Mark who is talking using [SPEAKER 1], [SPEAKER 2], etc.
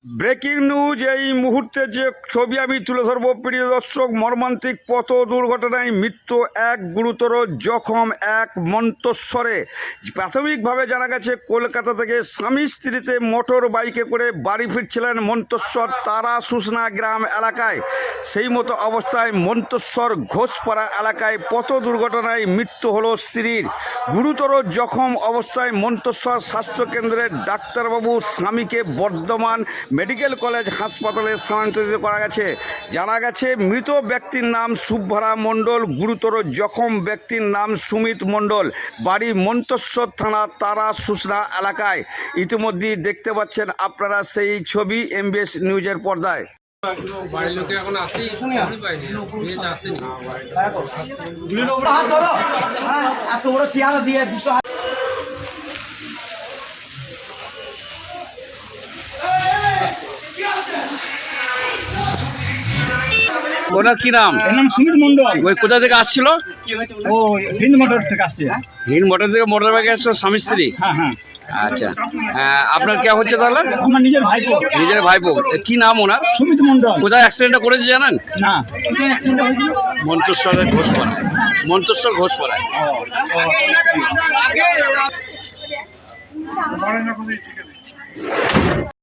[SPEAKER 1] Breaking news. এই মুহূর্তে যে ছবি আমি তুলে ধরবো প্রিয় দর্শক, মর্মান্তিক পথ দুর্ঘটনায় মৃত্যু এক, গুরুতর জখম এক মন্তেশ্বরে। প্রাথমিকভাবে জানা গেছে কলকাতা থেকে স্বামী স্ত্রীতে মোটর বাইকে করে বাড়ি ফিরছিলেন মন্তেশ্বর তারা সুসনা গ্রাম এলাকায়। সেই মতো অবস্থায় মন্তেশ্বর ঘোষপাড়া এলাকায় পথ দুর্ঘটনায় মৃত্যু হলো স্ত্রীর। গুরুতর জখম অবস্থায় মন্তেশ্বর স্বাস্থ্যকেন্দ্রের ডাক্তারবাবু স্বামীকে বর্ধমান মেডিকেল কলেজ হাসপাতালে স্থানান্তরিত করা গেছে। জানা গেছে মৃত ব্যক্তির নাম সুভরা মণ্ডল, গুরুতর জখম ব্যক্তির নাম সুমিত মণ্ডল, বাড়ি মন্তেশ্বর থানা তারা সুসনা এলাকায়। ইতিমধ্যেই দেখতে পাচ্ছেন আপনারা সেই ছবি এমবিএস নিউজের পর্দায়।
[SPEAKER 2] বাড়ির লোকে এখন আসেই পাইনি, আসেনি।
[SPEAKER 3] এত বড় চেয়ার দিয়ে দুটো
[SPEAKER 1] ওনার কি নাম?
[SPEAKER 3] এর নাম সুমিত মণ্ডল।
[SPEAKER 1] ওই কোথা থেকে আসছিল?
[SPEAKER 3] ও হিন্দ মোটর থেকে আসছে।
[SPEAKER 1] হিন মোটর থেকে মোটর বাইকে আসছিল স্বামী স্ত্রী।
[SPEAKER 3] হ্যাঁ হ্যাঁ,
[SPEAKER 1] আচ্ছা, আপনার কে হচ্ছে তাহলে?
[SPEAKER 3] আমার নিজের ভাইপো।
[SPEAKER 1] নিজের ভাইপো। কি নাম ওনার?
[SPEAKER 3] সুমিত মণ্ডল।
[SPEAKER 1] কোথায় অ্যাক্সিডেন্টটা করেছে জানেন?
[SPEAKER 3] না,
[SPEAKER 1] মন্তেশ্বরের ঘোষপাড়া, মন্তেশ্বর ঘোষপাড়ায়।